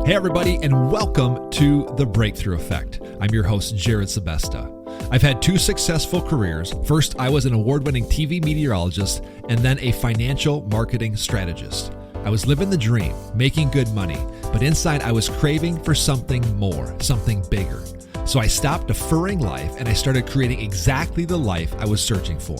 Hey everybody, and welcome to The Breakthrough Effect. I'm your host, Jared Sebesta. I've had two successful careers. First, I was an award-winning TV meteorologist and then a financial marketing strategist. I was living the dream, making good money, but inside I was craving for something more, something bigger. So I stopped deferring life and I started creating exactly the life I was searching for.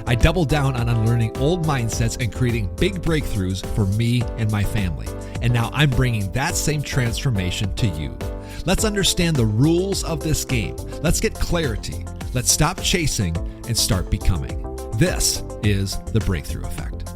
I doubled down on unlearning old mindsets and creating big breakthroughs for me and my family. And now I'm bringing that same transformation to you. Let's understand the rules of this game. Let's get clarity. Let's stop chasing and start becoming. This is the Breakthrough Effect.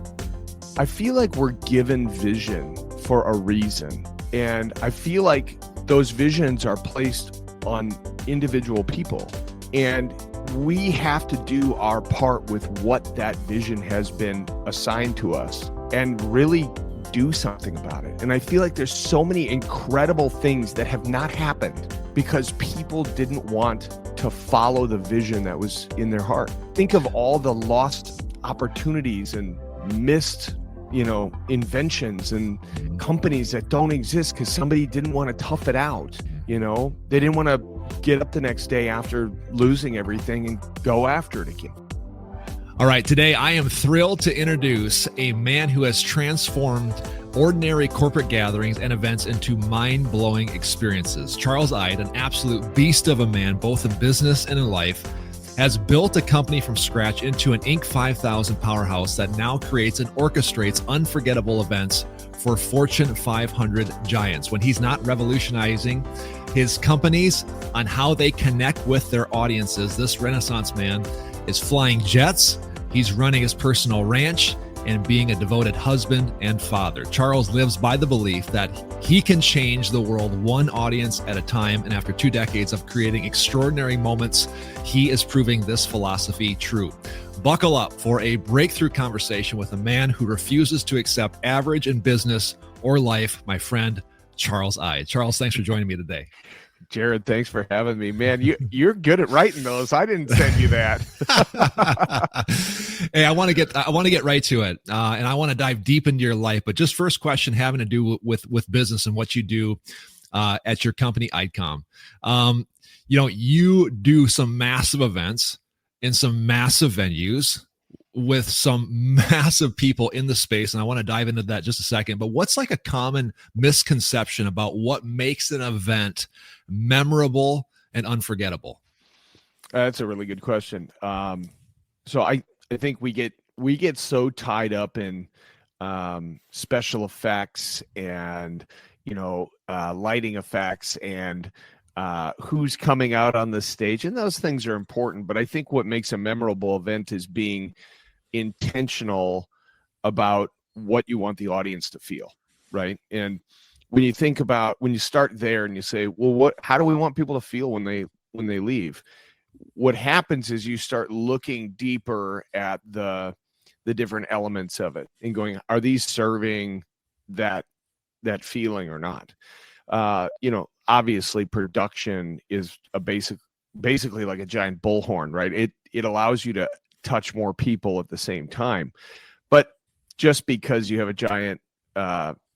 I feel like we're given vision for a reason. And I feel like those visions are placed on individual people. And we have to do our part with what that vision has been assigned to us and really do something about it. And I feel like there's so many incredible things that have not happened because people didn't want to follow the vision that was in their heart. Think of all the lost opportunities and missed, inventions and companies that don't exist because somebody didn't want to tough it out. They didn't want to get up the next day after losing everything and go after it again. All right, today I am thrilled to introduce a man who has transformed ordinary corporate gatherings and events into mind-blowing experiences. Charles Eide, an absolute beast of a man, both in business and in life, has built a company from scratch into an Inc. 5000 powerhouse that now creates and orchestrates unforgettable events for Fortune 500 giants. When he's not revolutionizing his companies on how they connect with their audiences, this Renaissance man is flying jets, he's running his personal ranch, and being a devoted husband and father. Charles lives by the belief that he can change the world one audience at a time, and after 2 decades of creating extraordinary moments, he is proving this philosophy true. Buckle up for a breakthrough conversation with a man who refuses to accept average in business or life, my friend, Charles Eide. Charles, thanks for joining me today. Jared, thanks for having me, man. You're good at writing those. I didn't send you that. Hey, I want to get right to it, and I want to dive deep into your life. But just first question having to do with business and what you do at your company, IDECOM. You do some massive events in some massive venues with some massive people in the space. And I want to dive into that just a second, but what's like a common misconception about what makes an event memorable and unforgettable? That's a really good question. So I think we get so tied up in special effects and, lighting effects and who's coming out on the stage, and those things are important. But I think what makes a memorable event is being intentional about what you want the audience to feel, right? And when you start there and you say, well, how do we want people to feel when they leave? What happens is you start looking deeper at the different elements of it and going, are these serving that feeling or not? Obviously production is basically like a giant bullhorn, right? It allows you to touch more people at the same time. But just because you have a giant,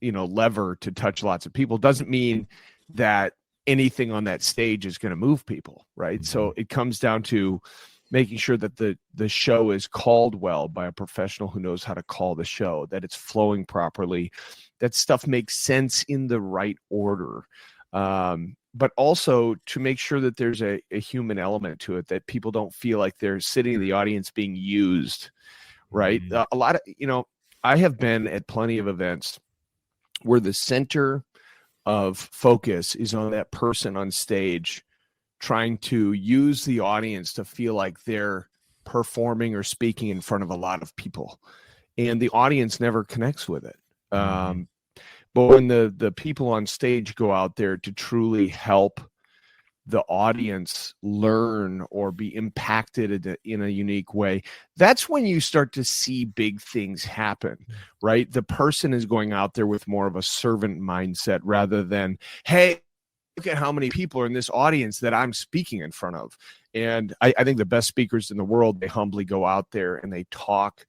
lever to touch lots of people doesn't mean that anything on that stage is going to move people, right? So it comes down to making sure that the show is called well by a professional who knows how to call the show, that it's flowing properly, that stuff makes sense in the right order. But also to make sure that there's a human element to it, that people don't feel like they're sitting in the audience being used, right? A lot of, I have been at plenty of events where the center of focus is on that person on stage trying to use the audience to feel like they're performing or speaking in front of a lot of people. And the audience never connects with it. But when the people on stage go out there to truly help the audience learn or be impacted in a unique way, that's when you start to see big things happen, right? The person is going out there with more of a servant mindset rather than, hey, look at how many people are in this audience that I'm speaking in front of. And I think the best speakers in the world, they humbly go out there and they talk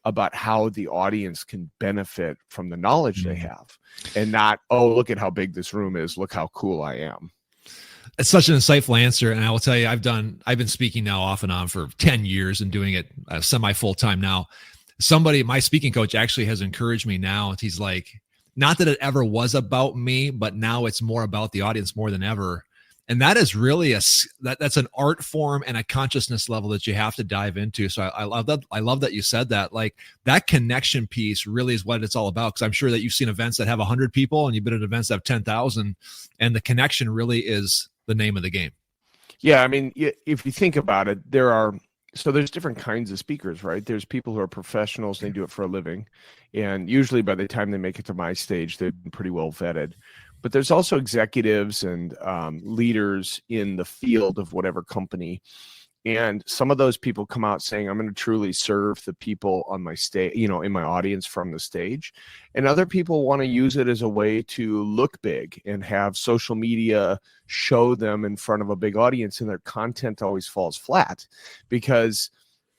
about how the audience can benefit from the knowledge they have, and not, oh, look at how big this room is, look how cool I am. It's such an insightful answer. And I will tell you, I've been speaking now off and on for 10 years and doing it semi full time now. My speaking coach actually has encouraged me now. He's like, not that it ever was about me, but now it's more about the audience more than ever. And that is really that's an art form and a consciousness level that you have to dive into. So I love that. I love that you said that. Like, that connection piece really is what it's all about. Cause I'm sure that you've seen events that have 100 people and you've been at events that have 10,000, and the connection really is the name of the game. Yeah. I mean, if you think about it, there's different kinds of speakers, right? There's people who are professionals and they do it for a living. And usually by the time they make it to my stage, they've been pretty well vetted. But there's also executives and leaders in the field of whatever company. And some of those people come out saying, I'm going to truly serve the people on my stage, in my audience from the stage. And other people want to use it as a way to look big and have social media show them in front of a big audience, and their content always falls flat because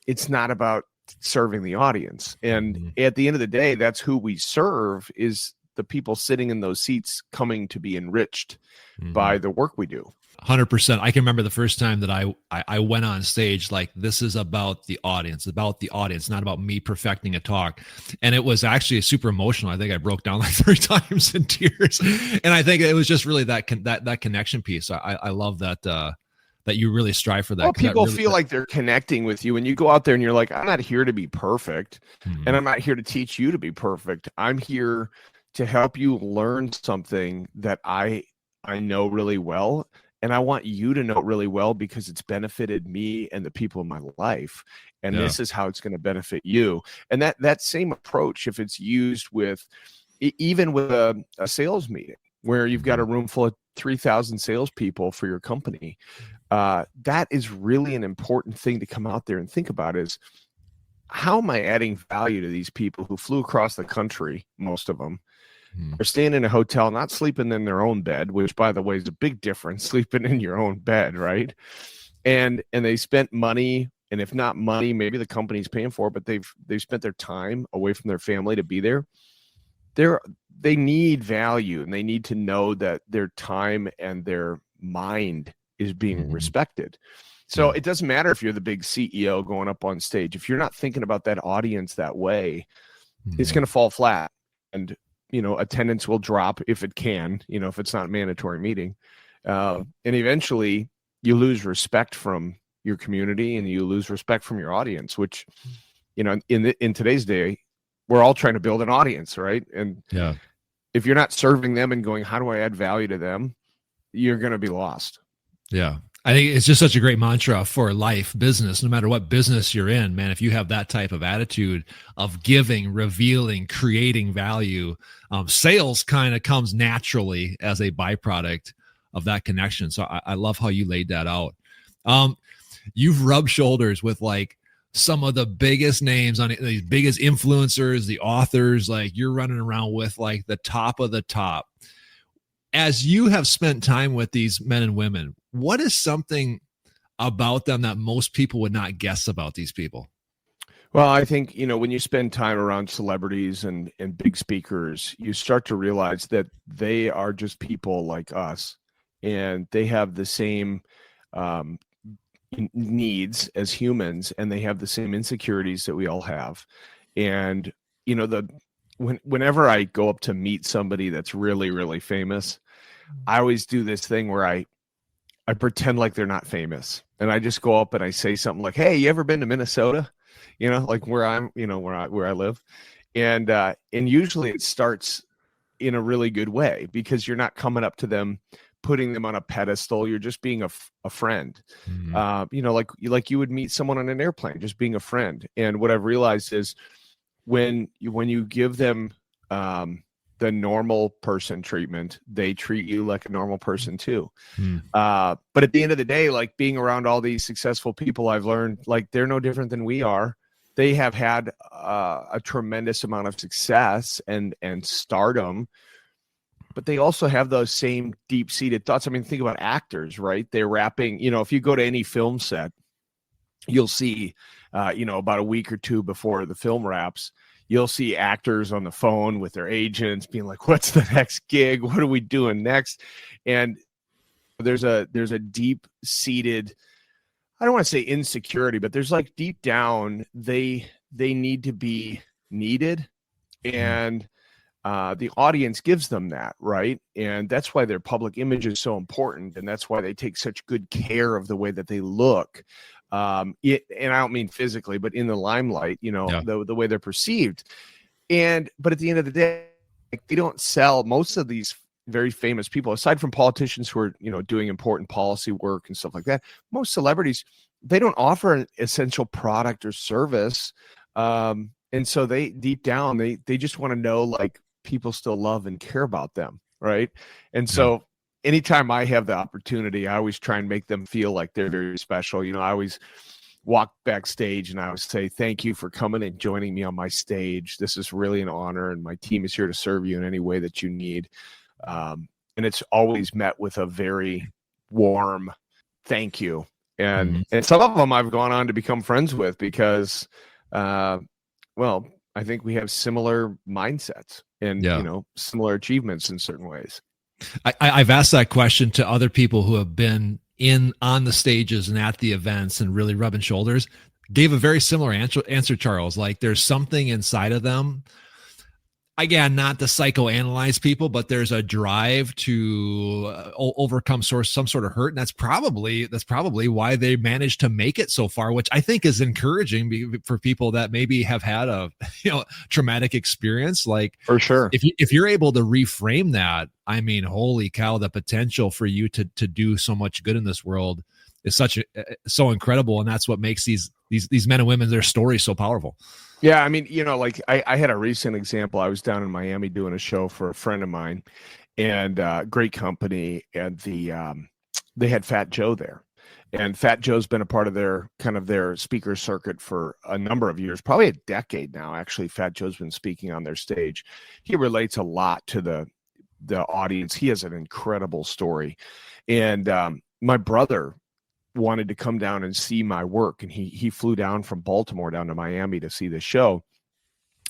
it's not about serving the audience. And at the end of the day, that's who we serve, is the people sitting in those seats coming to be enriched by the work we do. 100%. I can remember the first time that I went on stage, like, this is about the audience, not about me perfecting a talk. And it was actually super emotional. I think I broke down like 3 times in tears. And I think it was just really that connection piece. I love that, that you really strive for that. Well, people really feel like they're connecting with you, and you go out there and you're like, I'm not here to be perfect, and I'm not here to teach you to be perfect. I'm here to help you learn something that I know really well. And I want you to know it really well because it's benefited me and the people in my life. And this is how it's going to benefit you. And that same approach, if it's used with, even with a sales meeting where you've got a room full of 3,000 salespeople for your company, that is really an important thing to come out there and think about, is how am I adding value to these people who flew across the country, most of them, are staying in a hotel, not sleeping in their own bed, which, by the way, is a big difference, sleeping in your own bed, right? And they spent money, and if not money, maybe the company's paying for it, but they've spent their time away from their family to be there. They need value, and they need to know that their time and their mind is being respected. So it doesn't matter if you're the big CEO going up on stage. If you're not thinking about that audience that way, it's going to fall flat. And attendance will drop if it can, if it's not a mandatory meeting. And eventually you lose respect from your community, and you lose respect from your audience, which, in today's day, we're all trying to build an audience, right? And if you're not serving them and going, how do I add value to them, you're going to be lost. Yeah. I think it's just such a great mantra for life, business, no matter what business you're in, man. If you have that type of attitude of giving, revealing, creating value, sales kind of comes naturally as a byproduct of that connection. So I love how you laid that out. You've rubbed shoulders with like some of the biggest names on these biggest influencers, the authors, like you're running around with like the top of the top. As you have spent time with these men and women, what is something about them that most people would not guess about these people? Well, I think, when you spend time around celebrities and big speakers, you start to realize that they are just people like us, and they have the same needs as humans, and they have the same insecurities that we all have. And, whenever I go up to meet somebody that's really, really famous, I always do this thing where I pretend like they're not famous, and I just go up and I say something like, "Hey, you ever been to Minnesota?" Like where I'm, where I live, and usually it starts in a really good way, because you're not coming up to them, putting them on a pedestal. You're just being a friend, like you would meet someone on an airplane, just being a friend. And what I've realized is when you give them the normal person treatment, they treat you like a normal person too. But at the end of the day, like being around all these successful people, I've learned like they're no different than we are. They have had a tremendous amount of success and stardom, but they also have those same deep-seated thoughts. I mean, think about actors, right? They're rapping, if you go to any film set, you'll see about a week or two before the film wraps, you'll see actors on the phone with their agents being like, what's the next gig? What are we doing next? And there's a deep seated, I don't want to say insecurity, but there's like deep down, they need to be needed. And the audience gives them that, right? And that's why their public image is so important. And that's why they take such good care of the way that they look. And I don't mean physically, but in the limelight, the way they're perceived. But at the end of the day, they don't sell. Most of these very famous people, aside from politicians who are, doing important policy work and stuff like that, most celebrities, they don't offer an essential product or service. And so they deep down, they just want to know, like, people still love and care about them. Right. And so anytime I have the opportunity, I always try and make them feel like they're very special. I always walk backstage and I always say, thank you for coming and joining me on my stage. This is really an honor. And my team is here to serve you in any way that you need. And it's always met with a very warm thank you. And some of them I've gone on to become friends with because, I think we have similar mindsets and, similar achievements in certain ways. I've asked that question to other people who have been on the stages and at the events and really rubbing shoulders. Gave a very similar answer, Charles. Like, there's something inside of them. Again, not to psychoanalyze people, but there's a drive to overcome some sort of hurt, and that's probably why they managed to make it so far, which I think is encouraging for people that maybe have had a traumatic experience. Like, for sure, if you're able to reframe that, I mean, holy cow, the potential for you to do so much good in this world is so incredible, and that's what makes these men and women, their stories so powerful. Yeah, I mean, like I had a recent example. I was down in Miami doing a show for a friend of mine, and great company, and they had Fat Joe there, and Fat Joe's been a part of their speaker circuit for a number of years, probably a decade now. Actually, Fat Joe's been speaking on their stage. He relates a lot to the audience. He has an incredible story, and my brother wanted to come down and see my work, and he flew down from Baltimore down to Miami to see the show,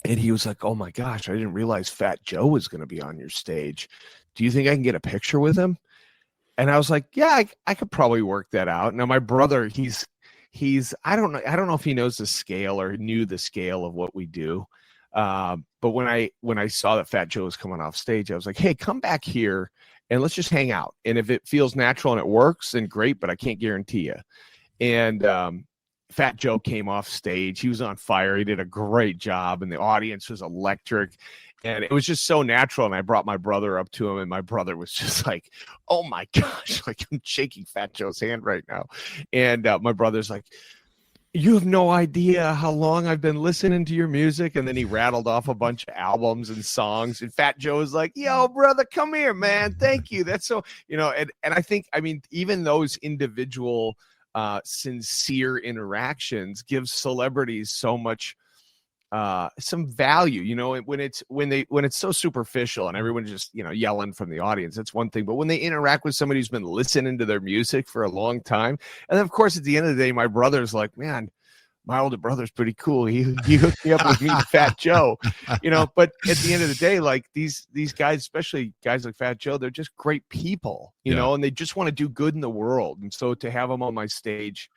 and he was like, oh my gosh, I didn't realize Fat Joe was going to be on your stage. Do you think I can get a picture with him? And I was like, yeah, I could probably work that out. Now my brother, he's I don't know if he knows the scale or knew the scale of what we do, but when I saw that Fat Joe was coming off stage, I was like, hey, come back here and let's just hang out. And if it feels natural and it works, then great, but I can't guarantee you. And Fat Joe came off stage. He was on fire. He did a great job, and the audience was electric. And it was just so natural. And I brought my brother up to him, and my brother was just like, oh my gosh, like, I'm shaking Fat Joe's hand right now. And my brother's like, you have no idea how long I've been listening to your music. And then he rattled off a bunch of albums and songs. And Fat Joe was like, yo, brother, come here, man. Thank you. That's so, and I think, I mean, even those individual sincere interactions give celebrities so much, some value, when it's so superficial and everyone's just, yelling from the audience, that's one thing. But when they interact with somebody who's been listening to their music for a long time, and then of course, at the end of the day, my brother's like, man, my older brother's pretty cool. He hooked me up with meeting Fat Joe, but at the end of the day, like these guys, especially guys like Fat Joe, they're just great people, and they just want to do good in the world. And so to have them on my stage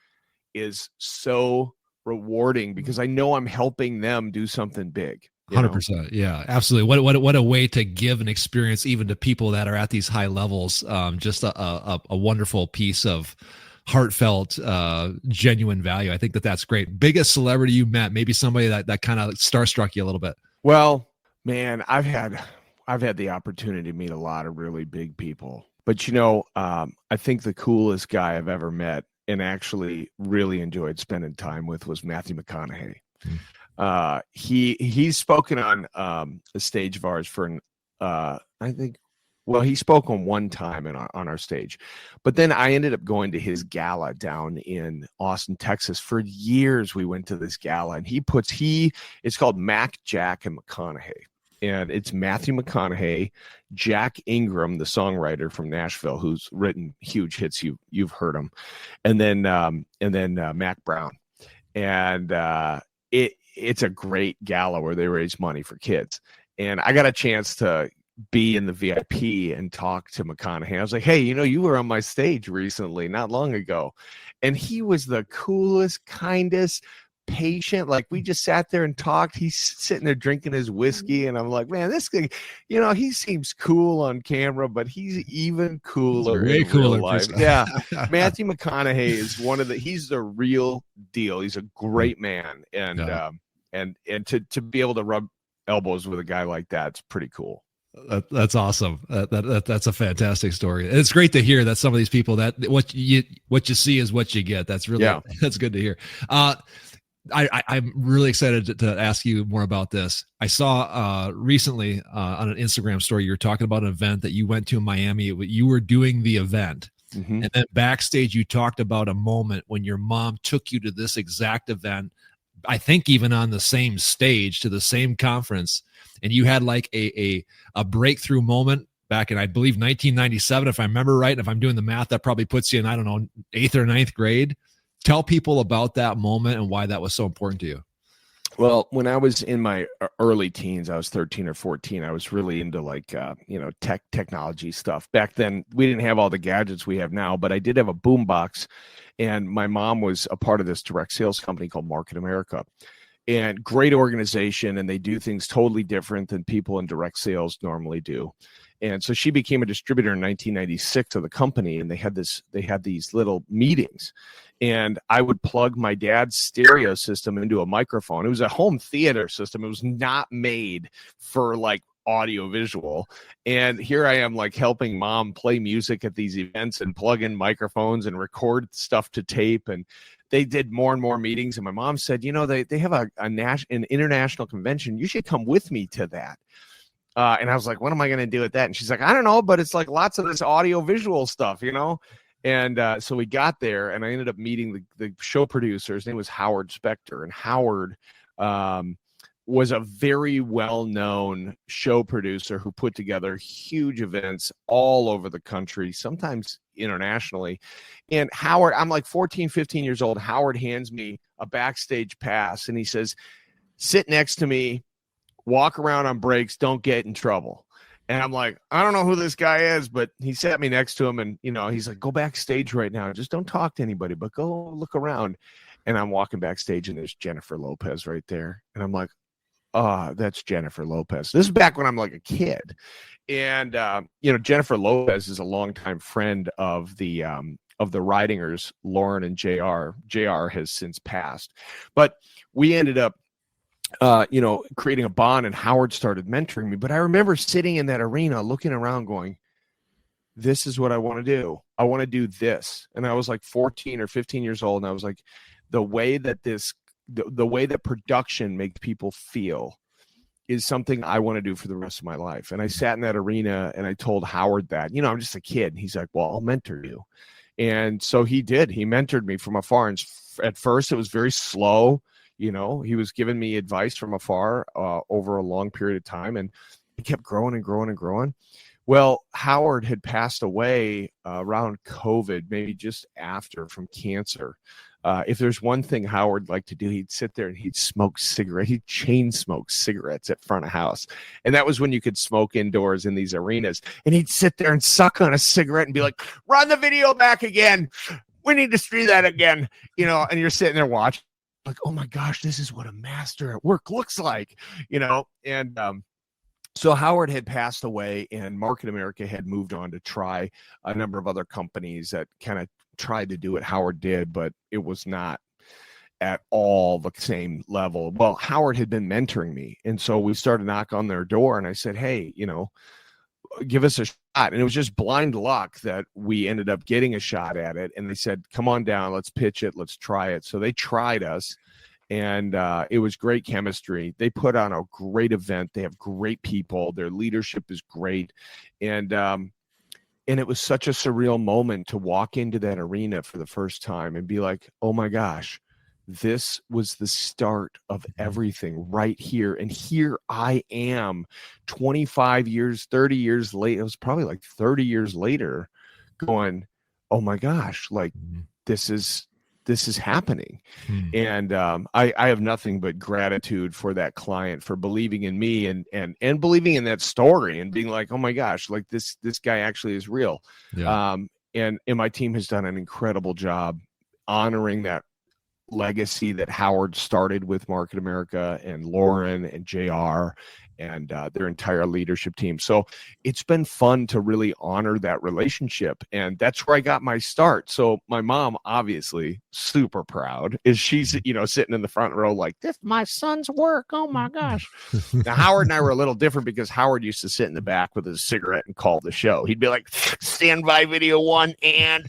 is so rewarding because I know I'm helping them do something big. 100%. Yeah, absolutely. What a way to give an experience even to people that are at these high levels. Just a wonderful piece of heartfelt, genuine value. I think that's great. Biggest celebrity you met, maybe somebody that kind of starstruck you a little bit. Well, man, I've had the opportunity to meet a lot of really big people, but I think the coolest guy I've ever met and actually really enjoyed spending time with was Matthew McConaughey. He's spoken on the stage of ours for he spoke on one time on our stage, but then I ended up going to his gala down in Austin, Texas. For years we went to this gala, and it's called Mac, Jack, and McConaughey. And it's Matthew McConaughey, Jack Ingram, the songwriter from Nashville, who's written huge hits. You've heard him, and then Mac Brown. and it's a great gala where they raise money for kids. And I got a chance to be in the VIP and talk to McConaughey. I was like, hey, you were on my stage recently, not long ago. And he was the coolest, kindest, patient. Like, we just sat there and talked. He's sitting there drinking his whiskey. And I'm like, man, this guy, he seems cool on camera, but he's even cooler way in cooler real life. Yeah. Matthew McConaughey is he's the real deal. He's a great man. And, and to be able to rub elbows with a guy like that's pretty cool. That's awesome. That's a fantastic story. It's great to hear that some of these people, that what you see is what you get. That's really, that's good to hear. I'm really excited to ask you more about this. I saw recently on an Instagram story, you were talking about an event that you went to in Miami. You were doing the event. Mm-hmm. And then backstage, you talked about a moment when your mom took you to this exact event, I think even on the same stage to the same conference. And you had like a breakthrough moment back in, I believe, 1997, if I remember right. And if I'm doing the math, that probably puts you in, I don't know, 8th or 9th grade. Tell people about that moment and why that was so important to you. Well, when I was in my early teens, I was 13 or 14. I was really into like, technology stuff. Back then, we didn't have all the gadgets we have now, but I did have a boombox. And my mom was a part of this direct sales company called Market America. And great organization, and they do things totally different than people in direct sales normally do. And so she became a distributor in 1996 of the company, and they had these little meetings. And I would plug my dad's stereo system into a microphone. It was a home theater system. It was not made for like audio visual. And here I am like helping mom play music at these events and plug in microphones and record stuff to tape. And they did more and more meetings. And my mom said, they have an international convention. You should come with me to that. And I was like, what am I going to do with that? And she's like, I don't know, but it's like lots of this audio visual stuff, And so we got there, and I ended up meeting the show producer. His name was Howard Spector. And Howard was a very well-known show producer who put together huge events all over the country, sometimes internationally. And Howard, I'm like 14, 15 years old. Howard hands me a backstage pass, and he says, sit next to me, walk around on breaks, don't get in trouble. And I'm like, I don't know who this guy is, but he sat me next to him, and, he's like, go backstage right now. Just don't talk to anybody, but go look around. And I'm walking backstage, and there's Jennifer Lopez right there. And I'm like, that's Jennifer Lopez. This is back when I'm like a kid. And, Jennifer Lopez is a longtime friend of the Ridingers, Lauren and JR. JR has since passed. But we ended up, creating a bond, and Howard started mentoring me. But I remember sitting in that arena looking around going, this is what I want to do. I want to do this. And I was like 14 or 15 years old. And I was like, the way that production makes people feel is something I want to do for the rest of my life. And I sat in that arena and I told Howard that, I'm just a kid. And he's like, well, I'll mentor you. And so he did. He mentored me from afar. And at first it was very slow. He was giving me advice from afar over a long period of time, and it kept growing and growing and growing. Well, Howard had passed away around COVID, maybe just after, from cancer. If there's one thing Howard liked to do, he'd sit there and he'd smoke cigarettes. He'd chain smoke cigarettes at front of house. And that was when you could smoke indoors in these arenas. And he'd sit there and suck on a cigarette and be like, run the video back again. We need to see that again. And you're sitting there watching. Like, oh my gosh, this is what a master at work looks like, and so Howard had passed away, and Market America had moved on to try a number of other companies that kind of tried to do what Howard did, but it was not at all the same level. Well, Howard had been mentoring me, and so we started to knock on their door, and I said, hey, give us a shot. And it was just blind luck that we ended up getting a shot at it. And they said, come on down, let's pitch it, let's try it. So they tried us, and it was great chemistry. They put on a great event. They have great people. Their leadership is great. And it was such a surreal moment to walk into that arena for the first time and be like, oh my gosh, this was the start of everything right here. And here I am 25 years, 30 years later. It was probably like 30 years later going, oh my gosh, like this is this is happening. Hmm. And I have nothing but gratitude for that client for believing in me and believing in that story and being like, oh my gosh, like this guy actually is real. Yeah. And my team has done an incredible job honoring that legacy that Howard started with Market America and Lauren and JR and their entire leadership team. So it's been fun to really honor that relationship. And that's where I got my start. So my mom, obviously super proud, is she's, sitting in the front row like, this is my son's work. Oh my gosh. Now, Howard and I were a little different because Howard used to sit in the back with his cigarette and call the show. He'd be like, standby video 1 and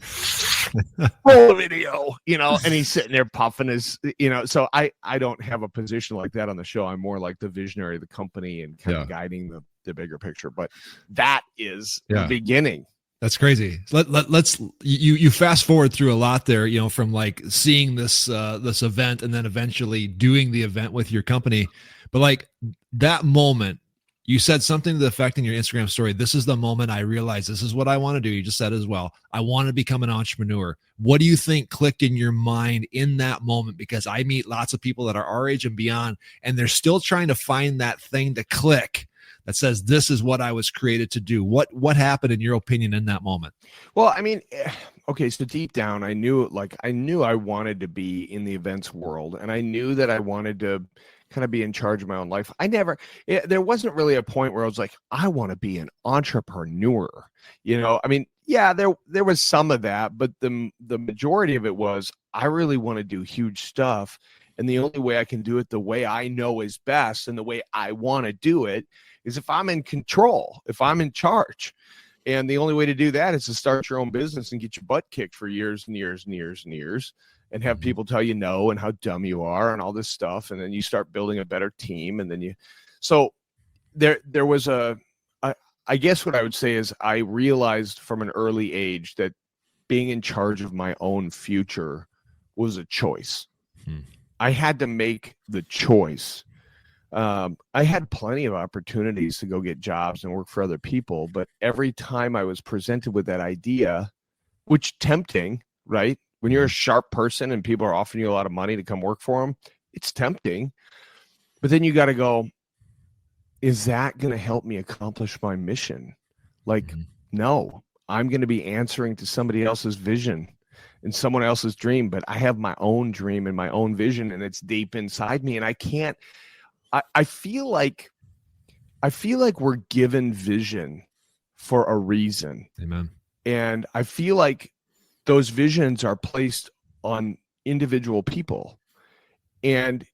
roll video, and he's sitting there puffing his, so I don't have a position like that on the show. I'm more like the visionary of the company and kind of guiding the bigger picture. But that is the beginning. That's crazy. Let's you fast forward through a lot there, from like seeing this event and then eventually doing the event with your company. But like that moment, you said something to the effect in your Instagram story. This is the moment I realized this is what I want to do. You just said as well. I want to become an entrepreneur. What do you think clicked in your mind in that moment? Because I meet lots of people that are our age and beyond, and they're still trying to find that thing to click that says, this is what I was created to do. What happened in your opinion in that moment? Well, I mean, okay, so deep down, I knew I wanted to be in the events world, and I knew that I wanted to kind of be in charge of my own life. There wasn't really a point where I was like, I want to be an entrepreneur. I mean, yeah, there was some of that, but the majority of it was, I really want to do huge stuff. And the only way I can do it the way I know is best and the way I want to do it is if I'm in control, if I'm in charge. And the only way to do that is to start your own business and get your butt kicked for years and years and years and years, and have people tell you no and how dumb you are and all this stuff. And then you start building a better team. And then so there was I guess what I would say is I realized from an early age that being in charge of my own future was a choice. I had to make the choice. I had plenty of opportunities to go get jobs and work for other people, but every time I was presented with that idea, which tempting, right? When you're a sharp person and people are offering you a lot of money to come work for them, it's tempting. But then you got to go, is that going to help me accomplish my mission? Like, no, I'm going to be answering to somebody else's vision and someone else's dream, but I have my own dream and my own vision, and it's deep inside me. And I feel like we're given vision for a reason. Amen. And I feel like those visions are placed on individual people, and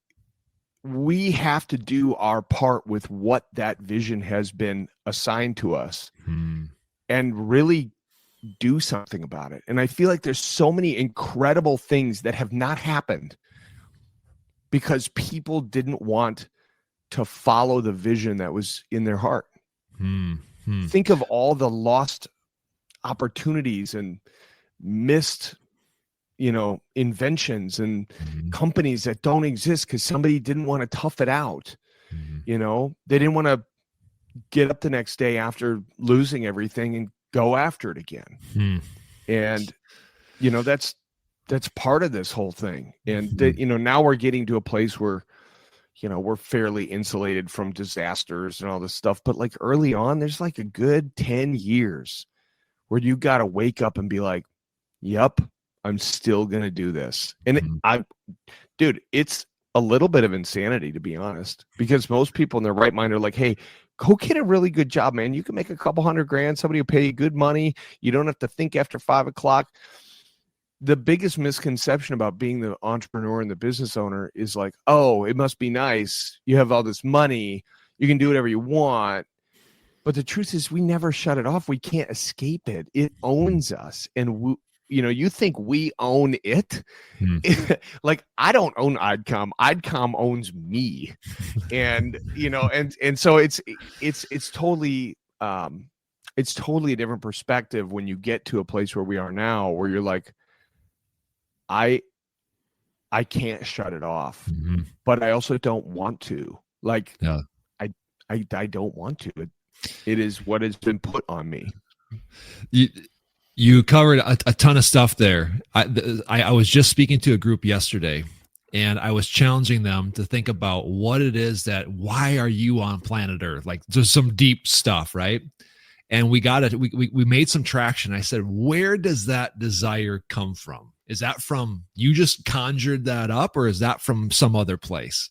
we have to do our part with what that vision has been assigned to us and really do something about it. And I feel like there's so many incredible things that have not happened because people didn't want to follow the vision that was in their heart. Think of all the lost opportunities and missed, inventions and companies that don't exist because somebody didn't want to tough it out. They didn't want to get up the next day after losing everything and go after it again. And, that's part of this whole thing. And, now we're getting to a place where, we're fairly insulated from disasters and all this stuff. But like early on, there's like a good 10 years where you got to wake up and be like, yep, I'm still going to do this. And it's a little bit of insanity, to be honest, because most people in their right mind are like, hey, go get a really good job, man. You can make a couple $100,000. Somebody will pay you good money. You don't have to think after 5 o'clock. The biggest misconception about being the entrepreneur and the business owner is like, oh, it must be nice. You have all this money. You can do whatever you want. But the truth is we never shut it off. We can't escape it. It owns us. And you think we own it? Like, I don't own IDCOM. IDCOM owns me. And, and so it's totally a different perspective when you get to a place where we are now, where you're like, I can't shut it off, but I also don't want to. Like, I don't want to. It is what has been put on me. You covered a ton of stuff there. I was just speaking to a group yesterday, and I was challenging them to think about what it is why are you on planet Earth? Like, there's some deep stuff, right? And we got it. We made some traction. I said, where does that desire come from? Is that from you just conjured that up, or is that from some other place?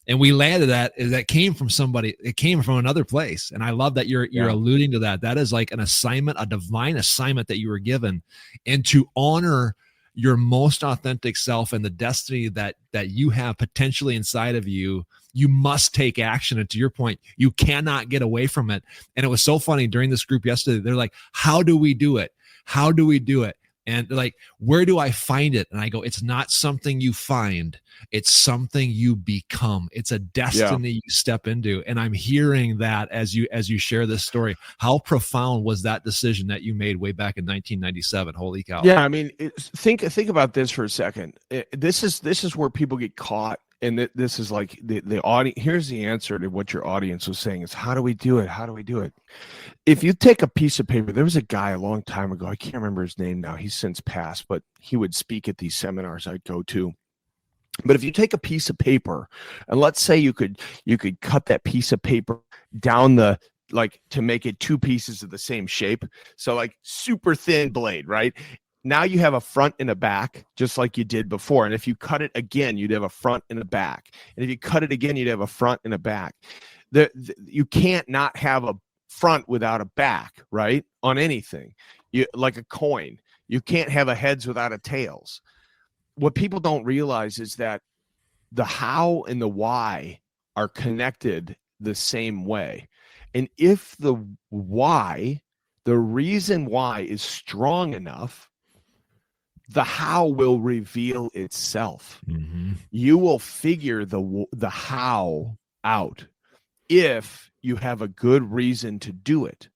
And we landed that came from somebody. It came from another place. And I love that you're alluding to that. That is like an assignment, a divine assignment that you were given, and to honor your most authentic self and the destiny that you have potentially inside of you. You must take action. And to your point, you cannot get away from it. And it was so funny during this group yesterday. They're like, how do we do it? How do we do it? And they're like, where do I find it? And I go, it's not something you find. It's something you become. It's a destiny you step into. And I'm hearing that as you share this story. How profound was that decision that you made way back in 1997? Holy cow. Yeah. I mean, think about this for a second. This is where people get caught. And this is like the audience. Here's the answer to what your audience was saying is, how do we do it? How do we do it? If you take a piece of paper, there was a guy a long time ago. I can't remember his name now. He's since passed, but he would speak at these seminars I'd go to. But if you take a piece of paper, and let's say you could cut that piece of paper down to make it two pieces of the same shape. So like super thin blade, right? Now you have a front and a back, just like you did before. And if you cut it again, you'd have a front and a back. And if you cut it again, you'd have a front and a back. You can't not have a front without a back, right? On anything, like a coin. You can't have a heads without a tails. What people don't realize is that the how and the why are connected the same way. And if the reason why is strong enough, the how will reveal itself. Mm-hmm. You will figure the how out if you have a good reason to do it.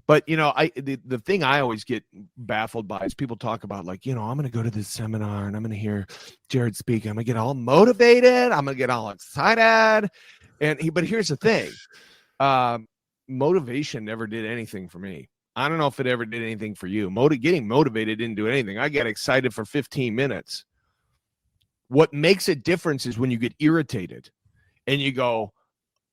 But, the thing I always get baffled by is people talk about like, I'm going to go to this seminar and I'm going to hear Jared speak. I'm going to get all motivated. I'm going to get all excited. But here's the thing. Motivation never did anything for me. I don't know if it ever did anything for you. Getting motivated didn't do anything. I get excited for 15 minutes. What makes a difference is when you get irritated and you go,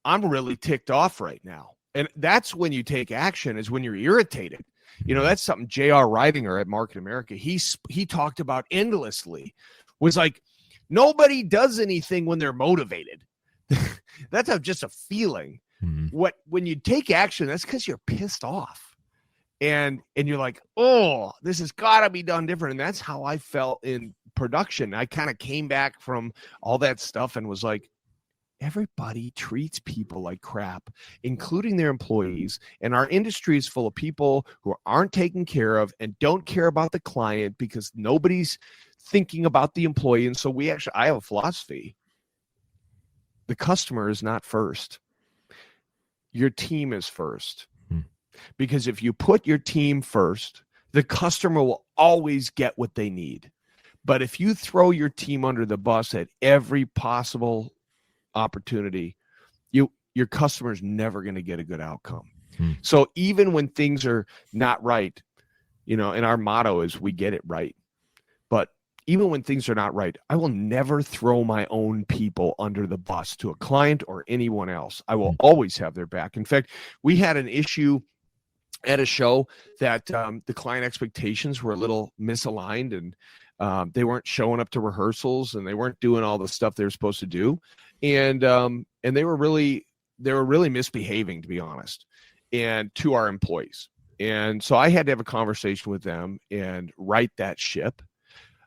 I'm really ticked off right now. And that's when you take action, is when you're irritated. That's something J.R. Ridinger at Market America, he talked about endlessly, was like, nobody does anything when they're motivated. That's just a feeling. Mm-hmm. When you take action, that's because you're pissed off. And you're like, oh, this has got to be done different. And that's how I felt in production. I kind of came back from all that stuff and was like, everybody treats people like crap, including their employees. And our industry is full of people who aren't taken care of and don't care about the client because nobody's thinking about the employee. And so I have a philosophy. The customer is not first. Your team is first. Because if you put your team first, the customer will always get what they need. But if you throw your team under the bus at every possible opportunity, your customer's never going to get a good outcome. So even when things are not right, and our motto is we get it right. But even when things are not right, I will never throw my own people under the bus to a client or anyone else. I will always have their back. In fact, we had an issue at a show that the client expectations were a little misaligned, and they weren't showing up to rehearsals, and they weren't doing all the stuff they were supposed to do, and they were really misbehaving, to be honest, and to our employees. And so I had to have a conversation with them and right that ship.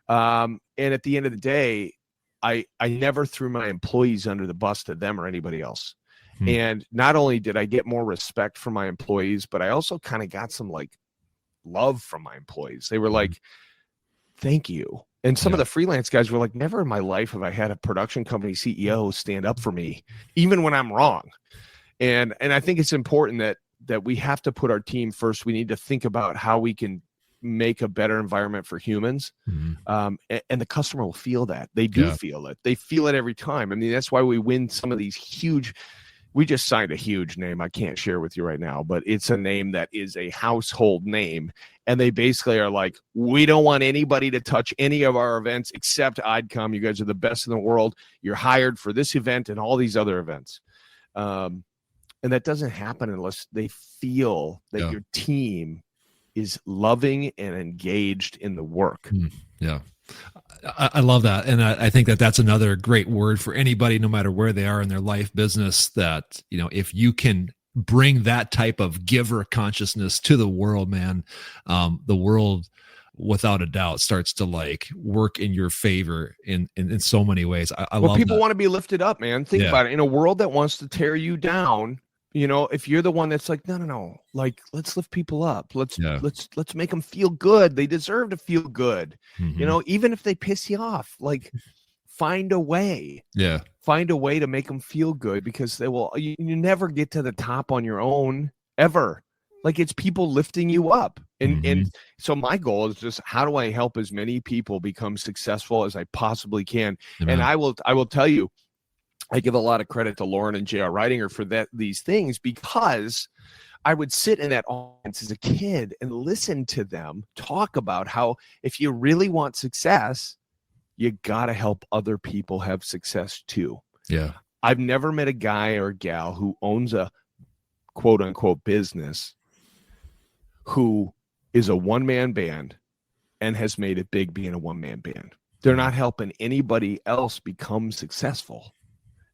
And at the end of the day, I never threw my employees under the bus to them or anybody else. And not only did I get more respect from my employees, but I also kind of got some like love from my employees. They were like, thank you. And some of the freelance guys were like, never in my life have I had a production company CEO stand up for me, even when I'm wrong. And I think it's important that we have to put our team first. We need to think about how we can make a better environment for humans. And the customer will feel that. They do feel it. They feel it every time. I mean, that's why we win some of these huge we just signed a huge name I can't share with you right now, but it's a name that is a household name. And they basically are like, we don't want anybody to touch any of our events except IDCOM. You guys are the best in the world. You're hired for this event and all these other events. And that doesn't happen unless they feel that your team is loving and engaged in the work. Yeah. I love that. And I think that that's another great word for anybody, no matter where they are in their life, business, that, you know, if you can bring that type of giver consciousness to the world, man, the world without a doubt starts to like work in your favor in so many ways. I love people that. want to be lifted up, man. Think about it. In a world that wants to tear you down, you know, if you're the one that's like, no, like, let's lift people up. Let's make them feel good. They deserve to feel good. You know, even if they piss you off, like, find a way. Find a way to make them feel good, because they will. You never get to the top on your own ever. Like, it's people lifting you up. And so my goal is just, how do I help as many people become successful as I possibly can? And I will tell you, I give a lot of credit to Lauren and J.R. Reidinger for these things, because I would sit in that audience as a kid and listen to them talk about how, if you really want success, you got to help other people have success too. Yeah. I've never met a guy or a gal who owns a quote unquote business who is a one-man band and has made it big being a one-man band. They're not helping anybody else become successful.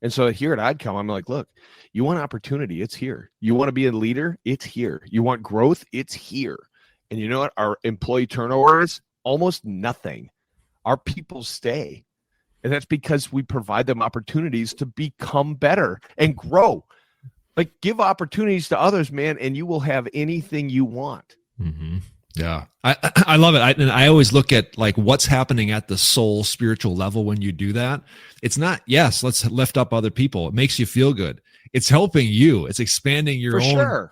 And so here at IDCOM, I'm like, look, you want opportunity, it's here. You want to be a leader, it's here. You want growth, it's here. And you know what? Our employee turnover is almost nothing. Our people stay. And that's because we provide them opportunities to become better and grow. Like, give opportunities to others, man, and you will have anything you want. Yeah. I love it. And I always look at like what's happening at the soul spiritual level when you do that. It's not, yes, let's lift up other people. It makes you feel good. It's helping you. It's expanding your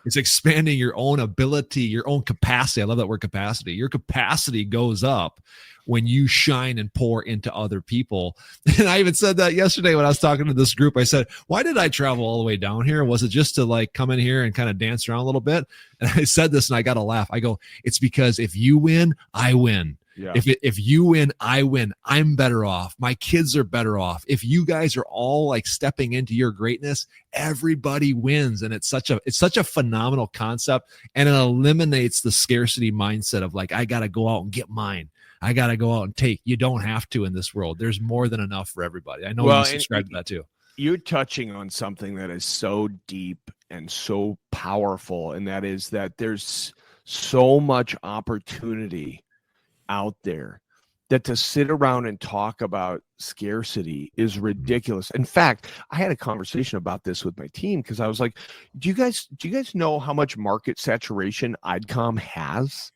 it's expanding your own ability, your own capacity. I love that word, capacity. Your capacity goes up when you shine and pour into other people. And I even said that yesterday when I was talking to this group. I said, why did I travel all the way down here? Was it just to like come in here and kind of dance around a little bit? And I said this and I got to laugh. I go, it's because if you win, I win. Yeah. If you win, I win. I'm better off. My kids are better off. If you guys are all like stepping into your greatness, everybody wins. And it's such a phenomenal concept, and it eliminates the scarcity mindset of like, I got to go out and get mine. I got to go out and take. You don't have to in this world. There's more than enough for everybody. I know you subscribe to that too. You're touching on something that is so deep and so powerful, and that is that there's so much opportunity out there that to sit around and talk about scarcity is ridiculous. In fact, I had a conversation about this with my team, because I was like, do you guys know how much market saturation IDCOM has?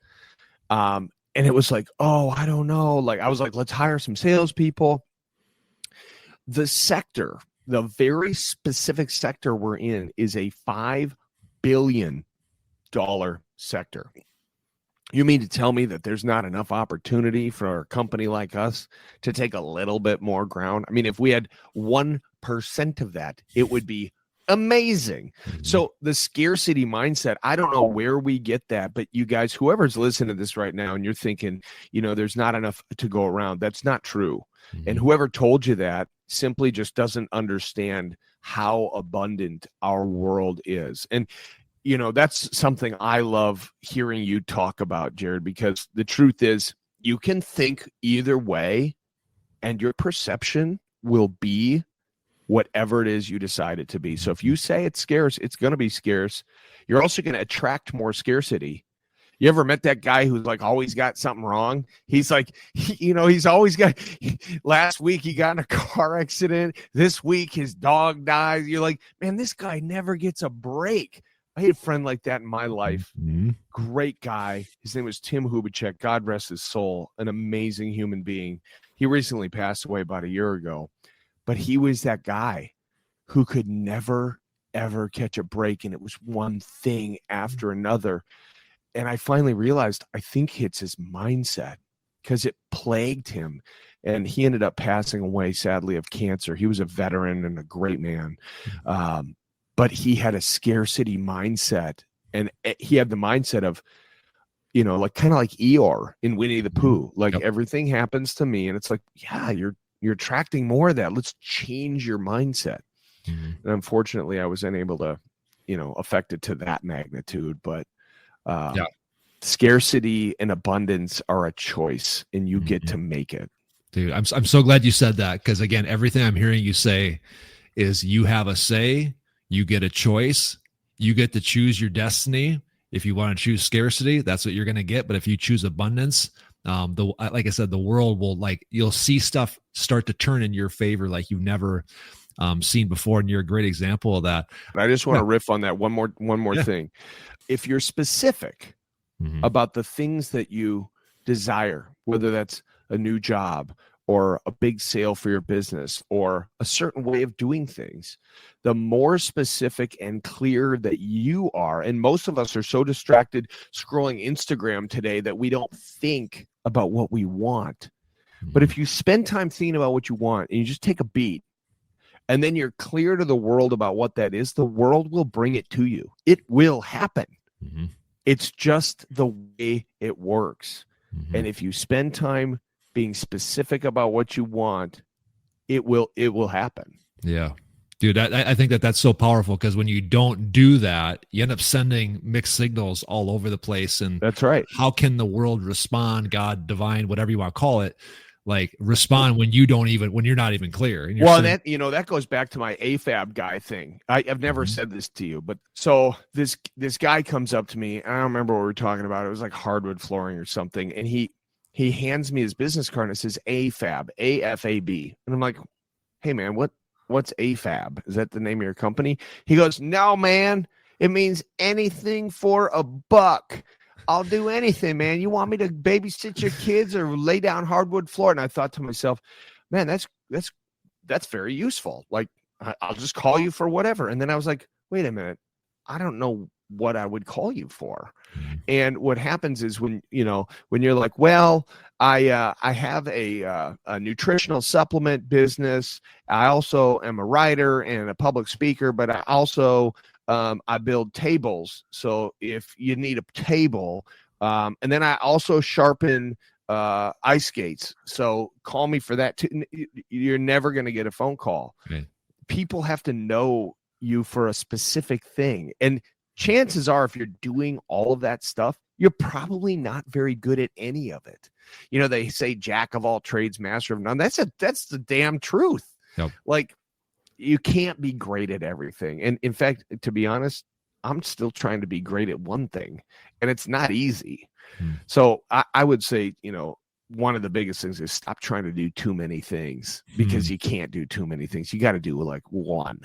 And it was like, oh, I don't know. Like, I was like, let's hire some salespeople. The sector, the very specific sector we're in, is a $5 billion sector. You mean to tell me that there's not enough opportunity for a company like us to take a little bit more ground? I mean, if we had 1% of that, it would be amazing. So the scarcity mindset, I don't know where we get that, but you guys, whoever's listening to this right now and you're thinking, you know, there's not enough to go around, that's not true. And whoever told you that simply just doesn't understand how abundant our world is. And you know, that's something I love hearing you talk about, Jared, because the truth is you can think either way and your perception will be whatever it is you decide it to be. So if you say it's scarce, it's going to be scarce. You're also going to attract more scarcity. You ever met that guy who's like always got something wrong? He's like, he's always got, last week he got in a car accident. This week his dog dies. You're like, man, this guy never gets a break. I had a friend like that in my life. Great guy. His name was Tim Hubacek. God rest his soul. An amazing human being. He recently passed away about a year ago. But he was that guy who could never, ever catch a break. And it was one thing after another. And I finally realized, I think it's his mindset, because it plagued him. And he ended up passing away, sadly, of cancer. He was a veteran and a great man. but he had a scarcity mindset, and he had the mindset of, like kind of like Eeyore in Winnie the Pooh. Like, everything happens to me, and it's like, yeah, you're attracting more of that. Let's change your mindset. And unfortunately, I was unable to, affect it to that magnitude. But scarcity and abundance are a choice, and you get to make it. Dude, I'm so glad you said that, because again, everything I'm hearing you say is you have a say, you get a choice, you get to choose your destiny. If you want to choose scarcity, that's what you're going to get. But if you choose abundance, like I said, the world will, you'll see stuff start to turn in your favor like you've never seen before, and you're a great example of that. I just want to riff on that one more thing. If you're specific about the things that you desire, whether that's a new job or a big sale for your business or a certain way of doing things, the more specific and clear that you are, and most of us are so distracted scrolling Instagram today that we don't think about what we want. But if you spend time thinking about what you want and you just take a beat, and then you're clear to the world about what that is, the world will bring it to you. It will happen. It's just the way it works. And if you spend time being specific about what you want, it will happen. Yeah. Dude, I think that's so powerful, because when you don't do that, you end up sending mixed signals all over the place. And that's right. How can the world respond, God, divine, whatever you want to call it, respond when you're not even clear? And that goes back to my AFAB guy thing. I've never said this to you, but so this guy comes up to me. I don't remember what we were talking about. It was like hardwood flooring or something. And he hands me his business card and it says AFAB, AFAB. And I'm like, hey man, what's AFAB? Is that the name of your company? He goes, no, man, it means anything for a buck. I'll do anything, man. You want me to babysit your kids or lay down hardwood floor? And I thought to myself, man, that's very useful. Like, I'll just call you for whatever. And then I was like, wait a minute, I don't know what I would call you for. And what happens is when you're like, well, I have a nutritional supplement business. I also am a writer and a public speaker, but I also I build tables. So if you need a table, and then I also sharpen ice skates. So call me for that too. You're never going to get a phone call. Okay. People have to know you for a specific thing. And chances are, if you're doing all of that stuff, you're probably not very good at any of it. They say jack of all trades, master of none. That's the damn truth. Yep. Like, you can't be great at everything. And in fact, to be honest, I'm still trying to be great at one thing, and it's not easy. So I would say, one of the biggest things is stop trying to do too many things, because you can't do too many things. You got to do like one.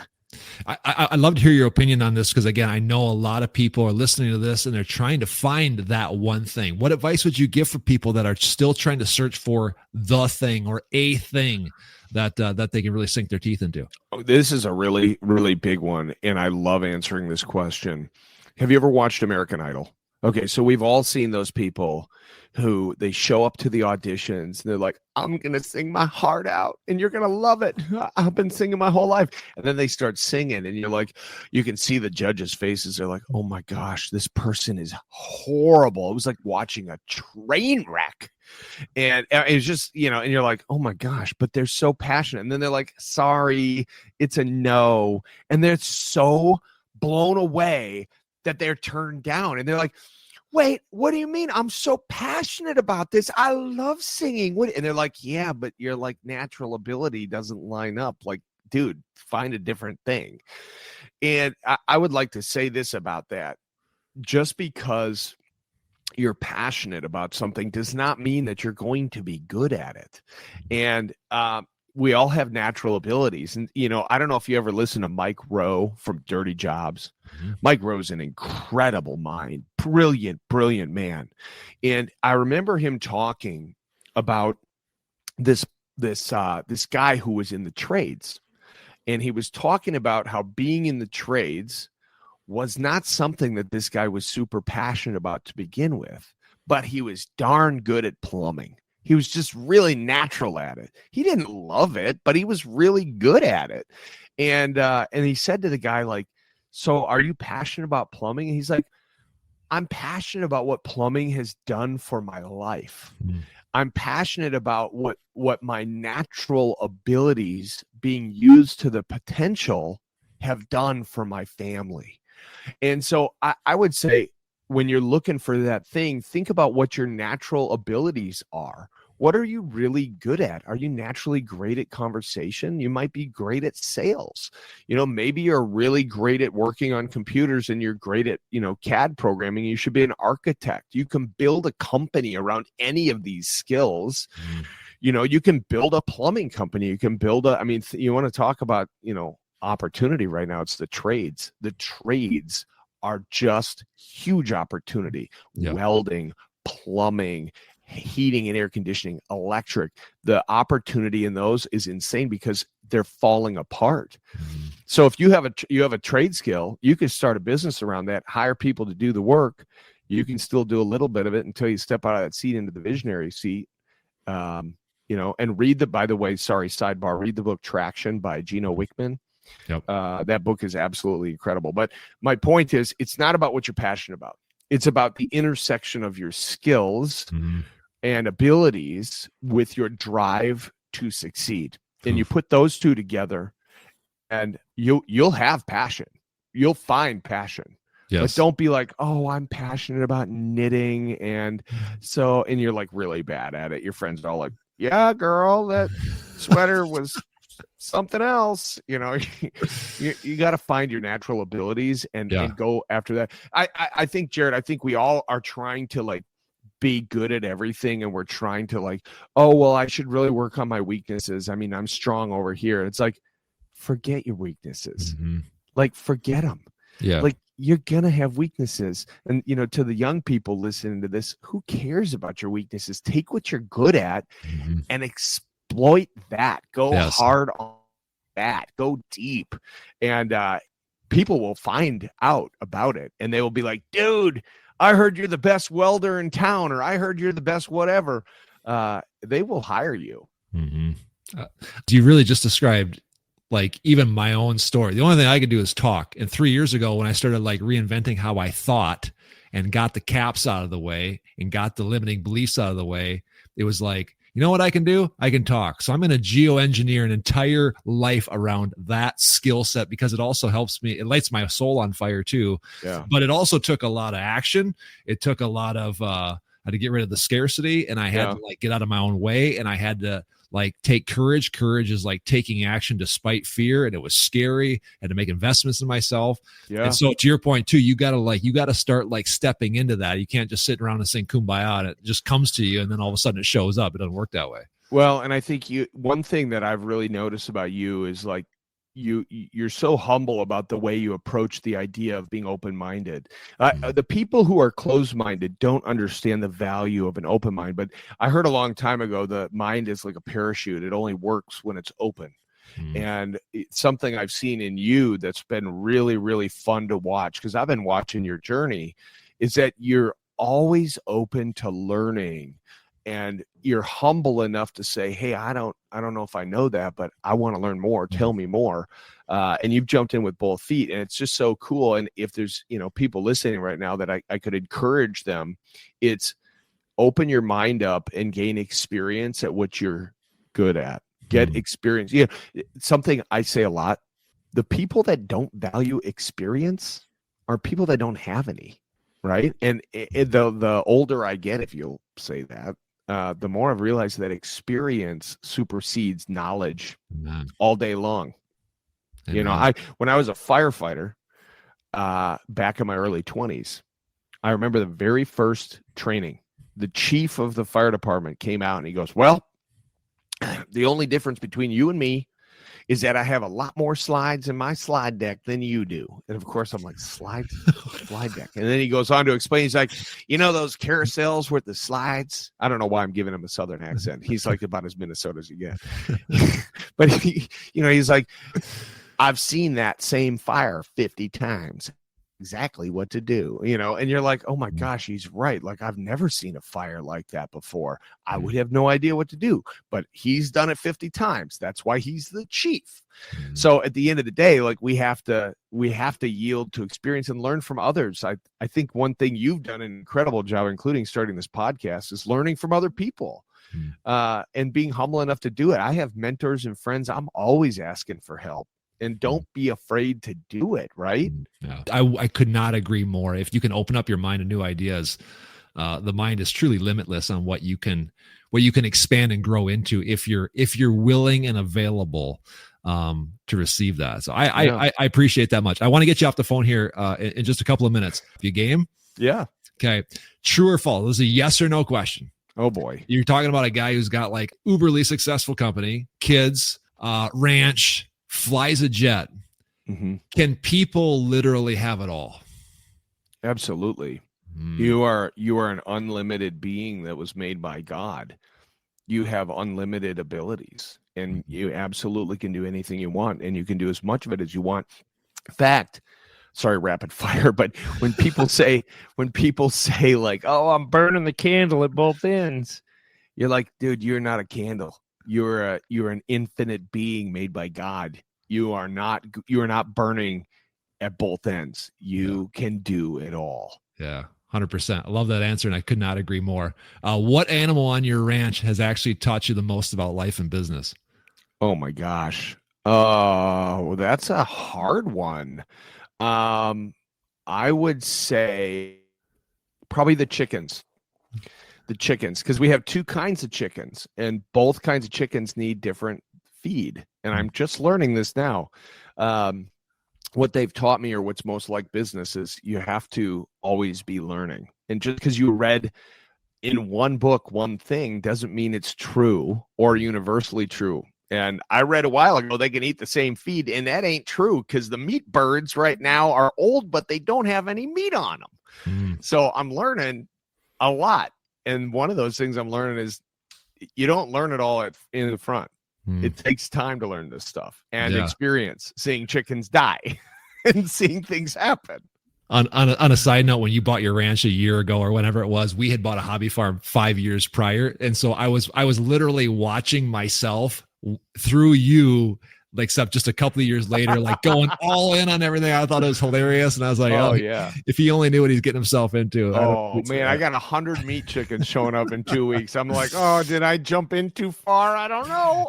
I'd love to hear your opinion on this, because again, I know a lot of people are listening to this and they're trying to find that one thing. What advice would you give for people that are still trying to search for the thing or a thing that they can really sink their teeth into? This is a really, really big one, and I love answering this question. Have you ever watched American Idol? Okay, so we've all seen those people who they show up to the auditions and they're like, I'm going to sing my heart out and you're going to love it. I've been singing my whole life. And then they start singing and you're like, you can see the judges' faces. They're like, oh my gosh, this person is horrible. It was like watching a train wreck. And it's just, and you're like, oh my gosh, but they're so passionate. And then they're like, sorry, it's a no. And they're so blown away that they're turned down. And they're like, wait, what do you mean? I'm so passionate about this. I love singing. And they're like, yeah, but your natural ability doesn't line up. Like, dude, find a different thing. And I would like to say this about that. Just because you're passionate about something does not mean that you're going to be good at it. And we all have natural abilities. And, I don't know if you ever listen to Mike Rowe from Dirty Jobs. Mike Rowe's an incredible mind, brilliant man. And I remember him talking about this guy who was in the trades. And he was talking about how being in the trades was not something that this guy was super passionate about to begin with, but he was darn good at plumbing. He was just really natural at it. He didn't love it, but he was really good at it. And he said to the guy, like, so are you passionate about plumbing? And he's like, I'm passionate about what plumbing has done for my life. I'm passionate about what my natural abilities being used to the potential have done for my family. And so I would say, when you're looking for that thing, think about what your natural abilities are. What are you really good at? Are you naturally great at conversation? You might be great at sales. Maybe you're really great at working on computers and you're great at, CAD programming. You should be an architect. You can build a company around any of these skills. You can build a plumbing company. You can build you want to talk about, opportunity right now. It's the trades. The trades are just huge opportunity. Yeah. Welding, plumbing, heating and air conditioning, electric. The opportunity in those is insane because they're falling apart. So if you have a trade skill, you can start a business around that, hire people to do the work. You can still do a little bit of it until you step out of that seat into the visionary seat. And read sidebar, read the book Traction by Gino Wickman. Yep. That book is absolutely incredible. But my point is, it's not about what you're passionate about. It's about the intersection of your skills and abilities with your drive to succeed. And you put those two together and you'll have passion. You'll find passion. Yes. But don't be like, oh, I'm passionate about knitting. And you're like really bad at it. Your friends are all like, yeah, girl, that sweater was something else. You got to find your natural abilities and go after that. I think, Jared, we all are trying to like be good at everything, and we're trying to like, oh, well, I should really work on my weaknesses. I'm strong over here. It's like, forget your weaknesses. Like, forget them. Yeah. Like, you're going to have weaknesses. And, to the young people listening to this, who cares about your weaknesses? Take what you're good at and exploit that. Go hard on that. Go deep. And people will find out about it. And they will be like, dude, I heard you're the best welder in town, or I heard you're the best whatever. They will hire you. You really just described like even my own story. The only thing I could do is talk. And 3 years ago, when I started like reinventing how I thought and got the caps out of the way and got the limiting beliefs out of the way, it was like, you know what I can do? I can talk. So I'm going to geoengineer an entire life around that skill set, because it also helps me. It lights my soul on fire too. Yeah. But it also took a lot of action. It took a lot of, I had to get rid of the scarcity, and I had to like get out of my own way, and I had to like take courage. Courage is like taking action despite fear. And it was scary. I had to make investments in myself. Yeah. And so to your point too, you got to start like stepping into that. You can't just sit around and sing Kumbaya and it just comes to you. And then all of a sudden it shows up. It doesn't work that way. Well, and I think one thing that I've really noticed about you is like, you're so humble about the way you approach the idea of being open-minded. The people who are closed-minded don't understand the value of an open mind. But I heard a long time ago, the mind is like a parachute. It only works when it's open. And it's something I've seen in you that's been really, really fun to watch, because I've been watching your journey, is that you're always open to learning. And you're humble enough to say, hey, I don't know if I know that, but I want to learn more. Tell me more. And you've jumped in with both feet, and it's just so cool. And if there's, people listening right now that I could encourage them, it's open your mind up and gain experience at what you're good at. Get experience. Something I say a lot, the people that don't value experience are people that don't have any, right? And the older I get, if you'll say that, the more I've realized that experience supersedes knowledge all day long. Amen. When I was a firefighter back in my early 20s, I remember the very first training. The chief of the fire department came out and he goes, well, the only difference between you and me is that I have a lot more slides in my slide deck than you do. And of course, I'm like, slide deck. And then he goes on to explain, he's like, those carousels with the slides. I don't know why I'm giving him a Southern accent. He's like about as Minnesota as you get. But he's like, I've seen that same fire 50 times. exactly what to do, and you're like, oh my gosh, he's right. Like, I've never seen a fire like that before. I would have no idea what to do, but he's done it 50 times. That's why he's the chief. So at the end of the day, like, we have to yield to experience and learn from others. I think one thing you've done an incredible job, including starting this podcast, is learning from other people. And being humble enough to do it. I have mentors and friends. I'm always asking for help. And don't be afraid to do it, right? Yeah. I could not agree more. If you can open up your mind to new ideas, the mind is truly limitless on what you can expand and grow into if you're willing and available to receive that. So I appreciate that much. I want to get you off the phone here in just a couple of minutes. You game? Yeah. Okay. True or false? This is a yes or no question. Oh boy. You're talking about a guy who's got like uberly successful company, kids, ranch, flies a jet. Can people literally have it all? Absolutely. You are an unlimited being that was made by God. You have unlimited abilities, and you absolutely can do anything you want, and you can do as much of it as you want. In fact, sorry, rapid fire, but when people say like, oh, I'm burning the candle at both ends, you're like, dude, you're not a candle. You're an infinite being made by God. You are not burning at both ends. You can do it all. Yeah, 100%. I love that answer, and I could not agree more. What animal on your ranch has actually taught you the most about life and business? Oh my gosh. Oh, that's a hard one. I would say probably the chickens. Because we have two kinds of chickens, and both kinds of chickens need different feed. And I'm just learning this now. What they've taught me, or what's most like business, is you have to always be learning. And just because you read in one book one thing doesn't mean it's true or universally true. And I read a while ago they can eat the same feed, and that ain't true, because the meat birds right now are old, but they don't have any meat on them. So I'm learning a lot. And one of those things I'm learning is you don't learn it all in the front. It takes time to learn this stuff and experience seeing chickens die and seeing things happen. On a side note, when you bought your ranch a year ago or whenever it was, we had bought a hobby farm 5 years prior. And so I was literally watching myself through you, like, except just a couple of years later, like going all in on everything. I thought it was hilarious. And I was like, oh yeah, if he only knew what he's getting himself into. Oh man, I got 100 meat chickens showing up in 2 weeks. I'm like, oh, did I jump in too far? I don't know.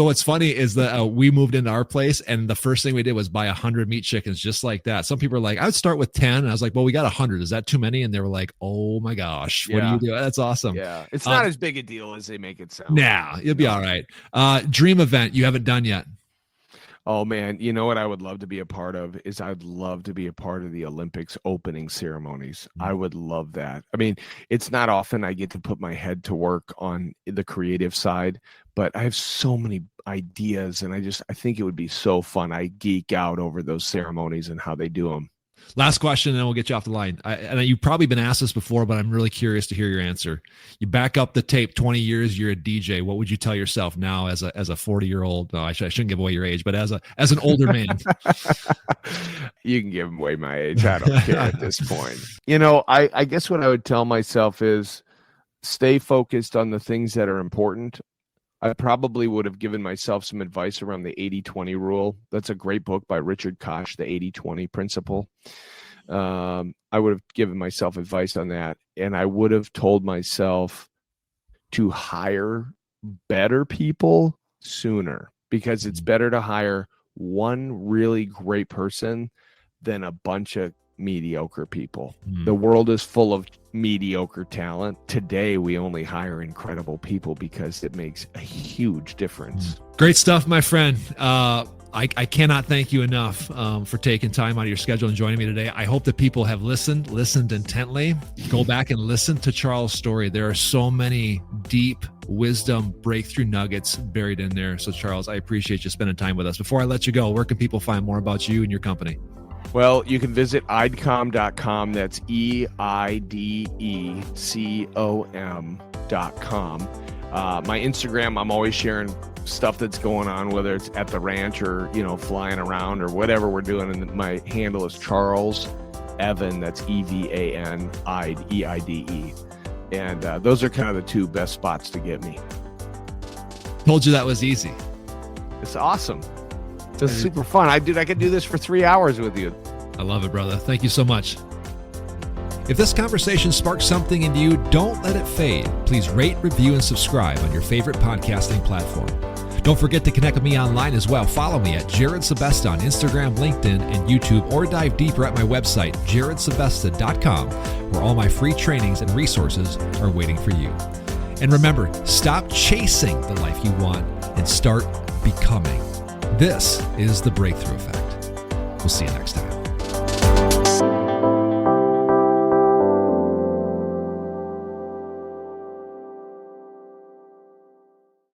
What's funny is that we moved into our place, and the first thing we did was buy 100 meat chickens just like that. Some people are like, I would start with 10. And I was like, well, we got 100. Is that too many? And they were like, oh my gosh, what do you do? That's awesome. Yeah. It's not as big a deal as they make it sound. Nah, you'll be all right. Dream event you haven't done yet. Oh man, you know what I would love to be a part of is I'd love to be a part of the Olympics opening ceremonies. I would love that. I mean, it's not often I get to put my head to work on the creative side, but I have so many ideas, and I think it would be so fun. I geek out over those ceremonies and how they do them. Last question, and then we'll get you off the line. You've probably been asked this before, but I'm really curious to hear your answer. You back up the tape 20 years, you're a DJ. What would you tell yourself now as a 40-year-old? No, I shouldn't give away your age, but as an older man. You can give away my age. I don't care at this point. I guess what I would tell myself is stay focused on the things that are important. I probably would have given myself some advice around the 80-20 rule. That's a great book by Richard Koch, the 80-20 principle. I would have given myself advice on that. And I would have told myself to hire better people sooner, because it's better to hire one really great person than a bunch of mediocre people. The world is full of mediocre talent. Today, we only hire incredible people because it makes a huge difference. Great stuff, my friend. I cannot thank you enough for taking time out of your schedule and joining me today. I hope that people have listened intently. Go back and listen to Charles' story. There are so many deep wisdom breakthrough nuggets buried in there. So Charles, I appreciate you spending time with us. Before I let you go, where can people find more about you and your company? Well, you can visit eidecom.com. That's EIDECOM.com. My Instagram, I'm always sharing stuff that's going on, whether it's at the ranch or, flying around or whatever we're doing. And my handle is Charles Evan, that's Evan, Eide, Eide. And those are kind of the two best spots to get me. Told you that was easy. It's awesome. It's super fun. I could do this for 3 hours with you. I love it, brother. Thank you so much. If this conversation sparked something in you, don't let it fade. Please rate, review, and subscribe on your favorite podcasting platform. Don't forget to connect with me online as well. Follow me at Jared Sebesta on Instagram, LinkedIn, and YouTube, or dive deeper at my website, jaredsebesta.com, where all my free trainings and resources are waiting for you. And remember, stop chasing the life you want and start becoming. This is the Breakthrough Effect. We'll see you next time.